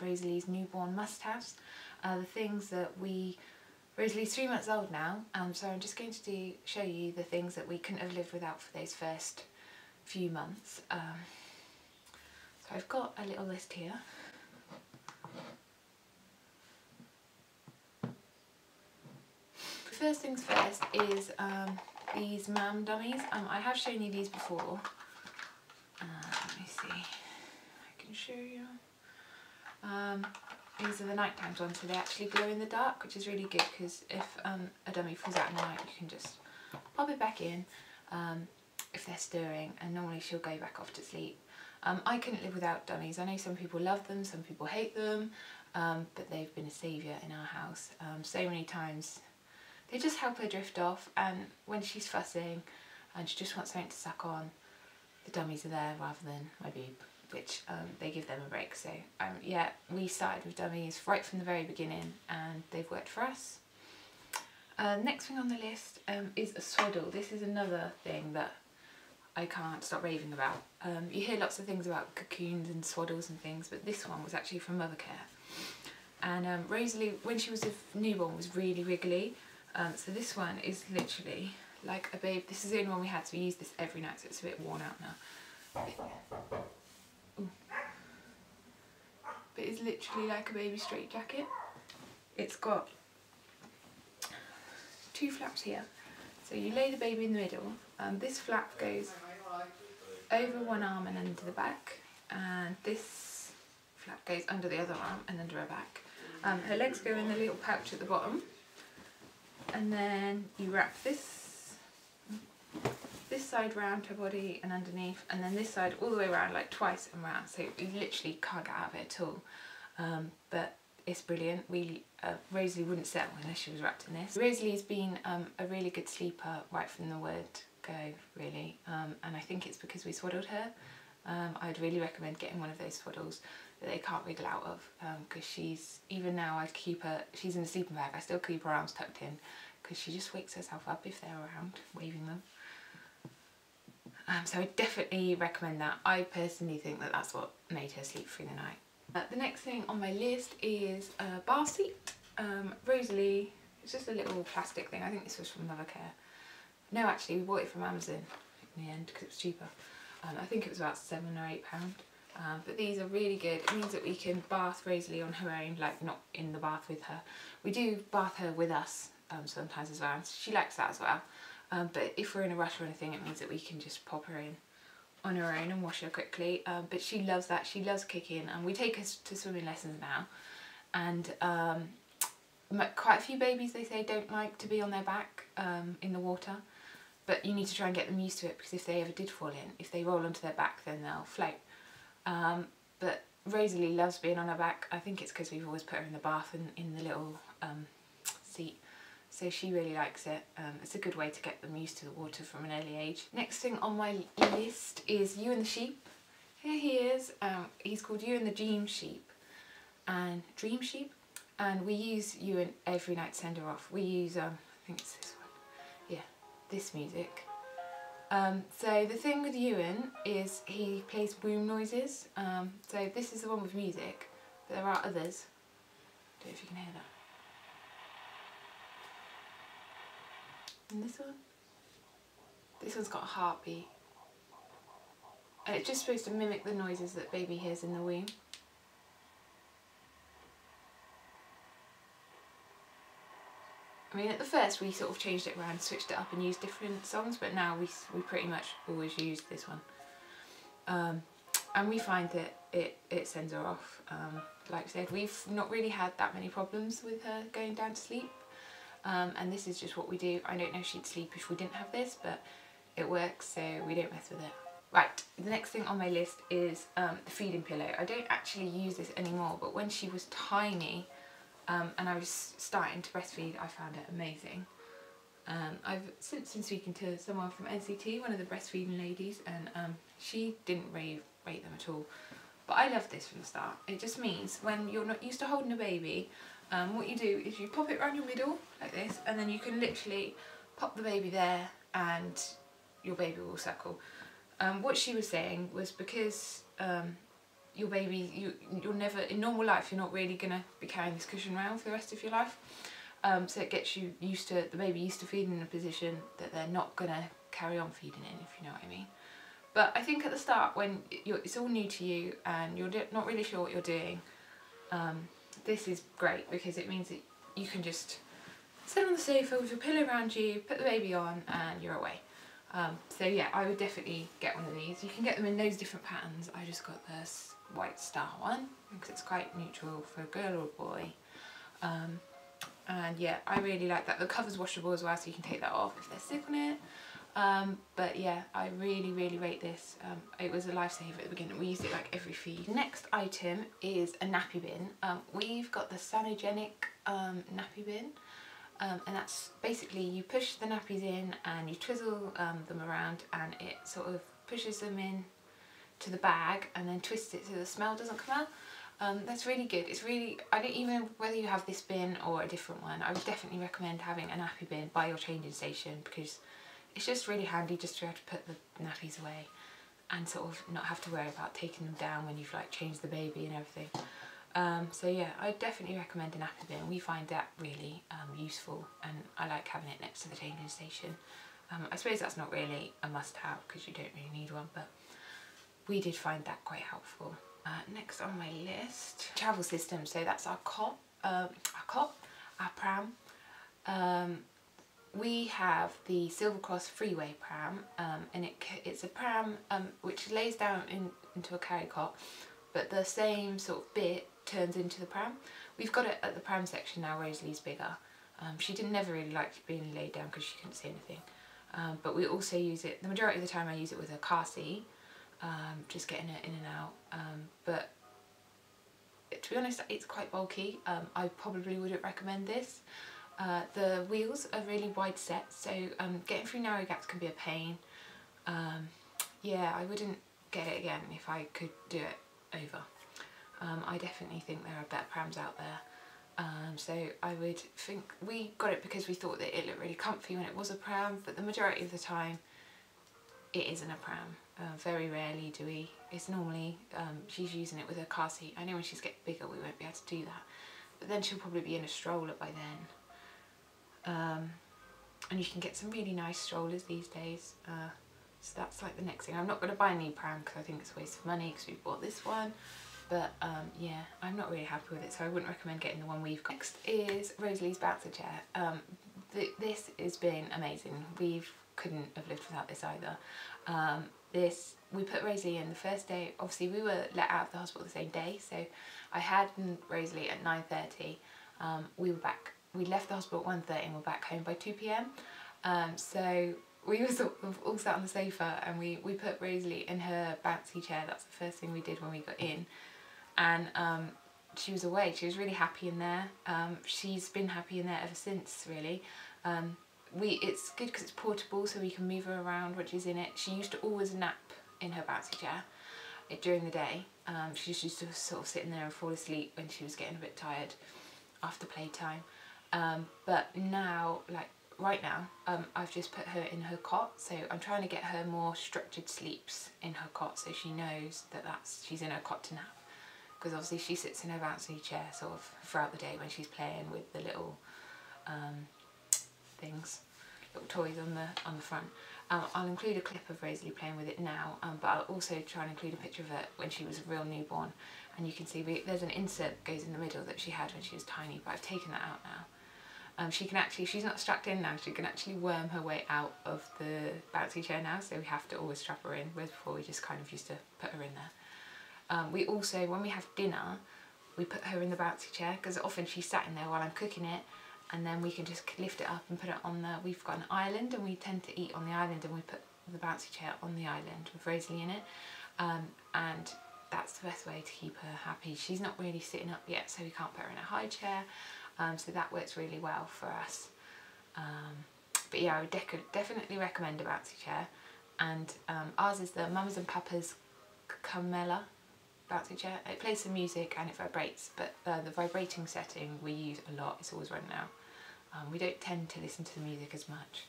Rosalie's newborn must-haves, the things that Rosalie's 3 months old now, so I'm just going to show you the things that we couldn't have lived without for those first few months. So I've got a little list here. First things first is these mam dummies. I have shown you these before. Let me see, I can show you. These are the nighttime ones, so they actually glow in the dark, which is really good because if a dummy falls out in the night, you can just pop it back in if they're stirring, and normally she'll go back off to sleep. I couldn't live without dummies. I know some people love them, some people hate them, but they've been a saviour in our house. So many times they just help her drift off, and when she's fussing and she just wants something to suck on, the dummies are there rather than my boob, which they give them a break. So yeah, we started with dummies right from the very beginning and they've worked for us. Next thing on the list is a swaddle. This is another thing that I can't stop raving about. You hear lots of things about cocoons and swaddles and things, but this one was actually from Mothercare. And Rosalie, when she was a newborn, was really wriggly. So this one is literally like a babe. This is the only one we had, so we use this every night, so it's a bit worn out now. But it's literally like a baby straitjacket. It's got 2 flaps here. So you lay the baby in the middle. This flap goes over one arm and under the back, and this flap goes under the other arm and under her back. Her legs go in the little pouch at the bottom, and then you wrap this side round her body and underneath, and then this side all the way around, like twice and round, so you literally can't get out of it at all. But it's brilliant. Rosalie wouldn't settle unless she was wrapped in this. Rosalie's been a really good sleeper right from the word go, really, and I think it's because we swaddled her. I'd really recommend getting one of those swaddles that they can't wriggle out of, because even now I keep her, she's in a sleeping bag, I still keep her arms tucked in because she just wakes herself up if they're around, waving them. So I definitely recommend that. I personally think that that's what made her sleep through the night. The next thing on my list is a bar seat. Rosalie, it's just a little plastic thing. I think this was from Mothercare. No, actually we bought it from Amazon in the end because it was cheaper. I think it was about £7 or £8. But these are really good. It means that we can bath Rosalie on her own, like not in the bath with her. We do bath her with us sometimes as well, and she likes that as well. But if we're in a rush or anything, it means that we can just pop her in on her own and wash her quickly. But she loves that. She loves kicking, and we take her to swimming lessons now. And quite a few babies, they say, don't like to be on their back in the water. But you need to try and get them used to it, because if they ever did fall in, if they roll onto their back, then they'll float. But Rosalie loves being on her back. I think it's because we've always put her in the bath and in the little seat. So she really likes it. It's a good way to get them used to the water from an early age. Next thing on my list is You and the Sheep. Here he is. He's called You and the Dream Sheep. And we use Ewan every night to send her off. We use, I think it's this one. Yeah, this music. So the thing with Ewan is he plays womb noises. So this is the one with music, but there are others. I don't know if you can hear that. And this one's got a heartbeat, and it's just supposed to mimic the noises that baby hears in the womb. I mean, at the first we sort of changed it around, switched it up and used different songs, but now we pretty much always use this one. And we find that it sends her off. Like I said, we've not really had that many problems with her going down to sleep. And this is just what we do. I don't know if she'd sleep if we didn't have this, but it works, so we don't mess with it. Right, the next thing on my list is the feeding pillow. I don't actually use this anymore, but when she was tiny and I was starting to breastfeed, I found it amazing. I've since been speaking to someone from NCT, one of the breastfeeding ladies, and she didn't rate them at all. But I love this from the start. It just means when you're not used to holding a baby, what you do is you pop it around your middle like this, and then you can literally pop the baby there and your baby will suckle. What she was saying was because your baby, you're never, in normal life, you're not really going to be carrying this cushion around for the rest of your life. So it gets you used to, the baby used to feeding in a position that they're not going to carry on feeding in, if you know what I mean. But I think at the start, when it's all new to you and you're not really sure what you're doing, this is great because it means that you can just sit on the sofa with your pillow around you, put the baby on, and you're away. So yeah, I would definitely get one of these. You can get them in those different patterns. I just got this white star one because it's quite neutral for a girl or a boy. And yeah, I really like that. The cover's washable as well, so you can take that off if they're sick on it. But yeah, I really rate this. It was a lifesaver at the beginning. We used it like every feed. Next item is a nappy bin. We've got the Sanogenic nappy bin. And that's basically, you push the nappies in and you twizzle them around, and it sort of pushes them in to the bag and then twists it so the smell doesn't come out. That's really good. It's really, I don't even know whether you have this bin or a different one, I would definitely recommend having a nappy bin by your changing station, because it's just really handy just to be able to put the nappies away and sort of not have to worry about taking them down when you've like changed the baby and everything. So yeah, I definitely recommend a nappy bin. We find that really useful, and I like having it next to the changing station. I suppose that's not really a must-have because you don't really need one, but we did find that quite helpful. Next on my list, travel system. So that's our cot, our pram. We have the Silver Cross Freeway pram, and it's a pram which lays down into a carry cot, but the same sort of bit turns into the pram. We've got it at the pram section now. Rosalie's bigger. She never really liked being laid down because she couldn't see anything. But we also use it, the majority of the time I use it with a car seat, just getting it in and out. But to be honest, it's quite bulky. I probably wouldn't recommend this. The wheels are really wide set, so getting through narrow gaps can be a pain. Yeah, I wouldn't get it again if I could do it over. I definitely think there are better prams out there. So I would think we got it because we thought that it looked really comfy when it was a pram, but the majority of the time it isn't a pram. Very rarely do we. It's normally, she's using it with her car seat. I know when she's getting bigger we won't be able to do that, but then she'll probably be in a stroller by then. And you can get some really nice strollers these days. So that's like the next thing. I'm not going to buy a new pram because I think it's a waste of money because we bought this one. But yeah, I'm not really happy with it, so I wouldn't recommend getting the one we've got. Next is Rosalie's bouncer chair. This has been amazing. We couldn't have lived without this either. We put Rosalie in the first day. Obviously we were let out of the hospital the same day, so I had Rosalie at 9:30. We left the hospital at 1:30 and we're back home by 2 PM. So we were sort of all sat on the sofa, and we put Rosalie in her bouncy chair. That's the first thing we did when we got in. And she was awake. She was really happy in there. She's been happy in there ever since, really. It's good because it's portable, so we can move her around when she's in it. She used to always nap in her bouncy chair during the day. She just used to sort of sit in there and fall asleep when she was getting a bit tired after playtime. But now, like right now, I've just put her in her cot, so I'm trying to get her more structured sleeps in her cot, so she knows that she's in her cot to nap. Because obviously she sits in her bouncy chair sort of throughout the day when she's playing with the little little toys on the front. I'll include a clip of Rosalie playing with it now, but I'll also try and include a picture of her when she was a real newborn, and you can see there's an insert that goes in the middle that she had when she was tiny, but I've taken that out now. She can actually, she's not strapped in now, she can actually worm her way out of the bouncy chair now, so we have to always strap her in, whereas before we just kind of used to put her in there. We also, when we have dinner, we put her in the bouncy chair, because often she's sat in there while I'm cooking it, and then we can just lift it up and put it on we've got an island, and we tend to eat on the island, and we put the bouncy chair on the island with Rosalie in it, and that's the best way to keep her happy. She's not really sitting up yet, so we can't put her in a high chair, so that works really well for us. But yeah, I would definitely recommend a bouncy chair, and ours is the Mums and Papa's Camella bouncy chair. It plays some music and it vibrates, but the vibrating setting we use a lot. It's always running out. We don't tend to listen to the music as much,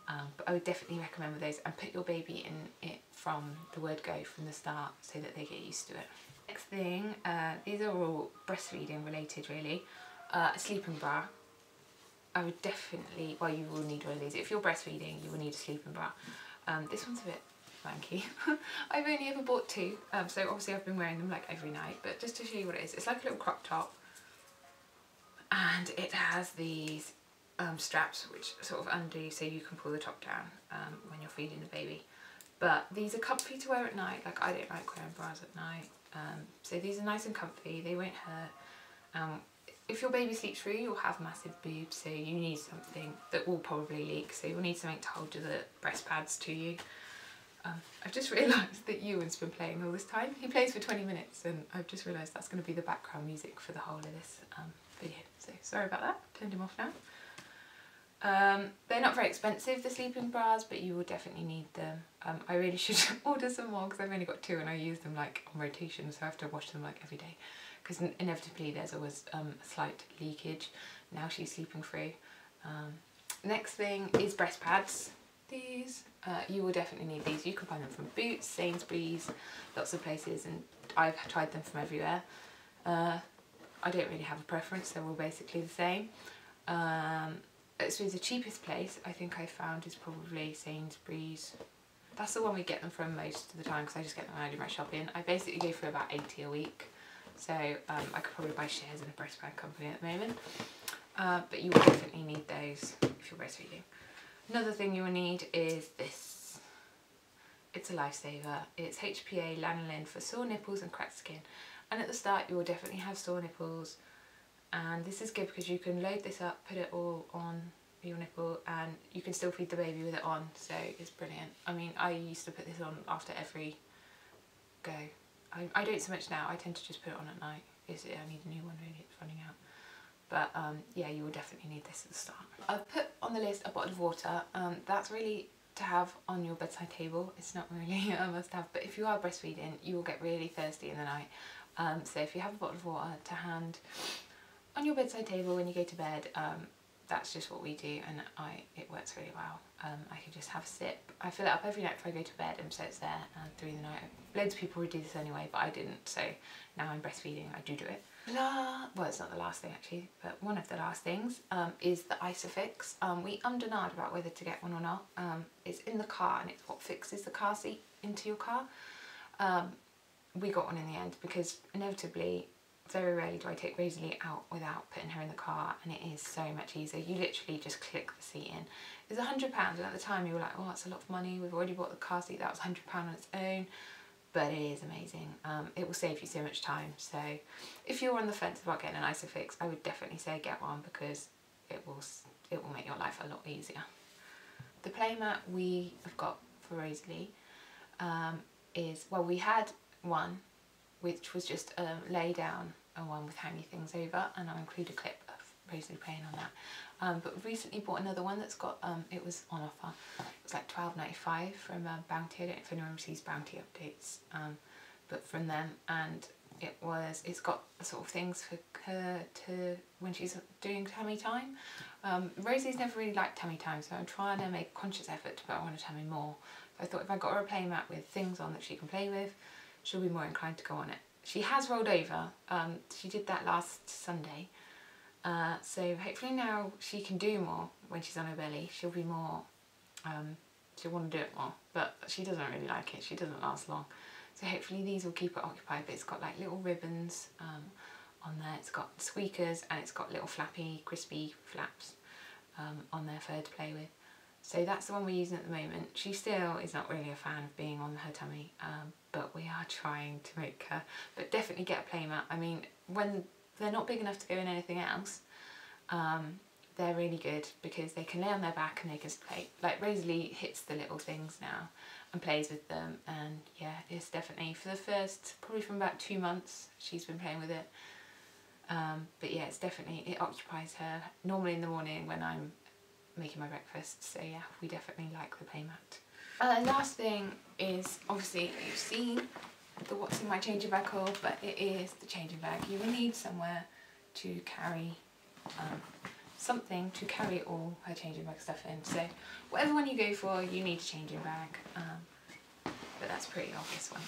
but I would definitely recommend with those, and put your baby in it from the word go, from the start, so that they get used to it. Next thing, these are all breastfeeding related really. A sleeping bra. I would definitely, well, you will need one of these. If you're breastfeeding, you will need a sleeping bra. This one's a bit wanky. I've only ever bought two, so obviously I've been wearing them like every night, but just to show you what it is, it's like a little crop top, and it has these straps which sort of undo so you can pull the top down when you're feeding the baby. But these are comfy to wear at night. Like, I don't like wearing bras at night, so these are nice and comfy, they won't hurt. If your baby sleeps through, you'll have massive boobs, so you need something that will probably leak, so you'll need something to hold the breast pads to you. I've just realised that Ewan's been playing all this time. He plays for 20 minutes and I've just realised that's going to be the background music for the whole of this video. So sorry about that, turned him off now. They're not very expensive, the sleeping bras, but you will definitely need them. I really should order some more because I've only got two and I use them like on rotation, so I have to wash them like every day. Because inevitably there's always a slight leakage. Now she's sleeping through. Next thing is breast pads. These, you will definitely need these. You can find them from Boots, Sainsbury's, lots of places, and I've tried them from everywhere. I don't really have a preference, they're all basically the same. So the cheapest place I think I found is probably Sainsbury's. That's the one we get them from most of the time because I just get them when I do my shopping. I basically go for about 80 a week. So I could probably buy shares in a breast pad company at the moment. But you will definitely need those if you're breastfeeding. Another thing you will need is this. It's a lifesaver. It's HPA lanolin for sore nipples and cracked skin. And at the start you will definitely have sore nipples. And this is good because you can load this up, put it all on your nipple, and you can still feed the baby with it on. So it's brilliant. I mean, I used to put this on after every go. I don't so much now, I tend to just put it on at night. I need a new one really, it's running out. But yeah, you will definitely need this at the start. I've put on the list a bottle of water. That's really to have on your bedside table. It's not really a must have, but if you are breastfeeding, you will get really thirsty in the night. So if you have a bottle of water to hand on your bedside table when you go to bed, that's just what we do, and it works really well. I can just have a sip. I fill it up every night before I go to bed, and so it's there through the night. Loads of people would do this anyway, but I didn't, so now I'm breastfeeding, I do it. Well, it's not the last thing actually, but one of the last things is the Isofix. We ummed about whether to get one or not. It's in the car and it's what fixes the car seat into your car. We got one in the end because inevitably, very rarely do I take Rosalie out without putting her in the car, and it is so much easier. You literally just click the seat in. It's £100, and at the time you were like, oh, that's a lot of money, we've already bought the car seat, that was £100 on its own. But it is amazing. It will save you so much time. So if you're on the fence about getting an Isofix, I would definitely say get one because it will make your life a lot easier. The playmat we have got for Rosalie is, well, we had one which was just a lay down and one with hanging things over, and I'll include a clip of Rosalie playing on that. But recently bought another one that's got, it was on offer. It was like £12.95 from Bounty. I don't know if anyone receives Bounty updates, but from them, and it's got sort of things for her to, when she's doing tummy time. Rosie's never really liked tummy time, so I'm trying to make a conscious effort to put her on a tummy more. So I thought if I got her a playmat with things on that she can play with, she'll be more inclined to go on it. She has rolled over. She did that last Sunday. So hopefully now she can do more when she's on her belly. She'll be more, she'll want to do it more, but she doesn't really like it. She doesn't last long. So hopefully these will keep her occupied, but it's got like little ribbons on there. It's got squeakers and it's got little flappy, crispy flaps on there for her to play with. So that's the one we're using at the moment. She still is not really a fan of being on her tummy, but we are trying to make her, but definitely get a playmat. I mean, when they're not big enough to go in anything else, they're really good because they can lay on their back and they can play. Like Rosalie hits the little things now and plays with them, and yeah, it's definitely, for the first, probably from about 2 months, she's been playing with it. But yeah, it's definitely, it occupies her normally in the morning when I'm making my breakfast, so yeah, we definitely like the playmat. Last thing is, obviously you've seen the what's in my changing bag haul, but it is the changing bag. You will need somewhere to carry something to carry all her changing bag stuff in, so whatever one you go for, you need a changing bag, but that's a pretty obvious one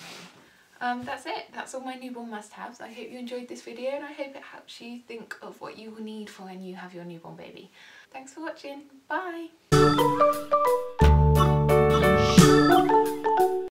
That's it. That's all my newborn must-haves. I hope you enjoyed this video and I hope it helps you think of what you will need for when you have your newborn baby. Thanks for watching. Bye!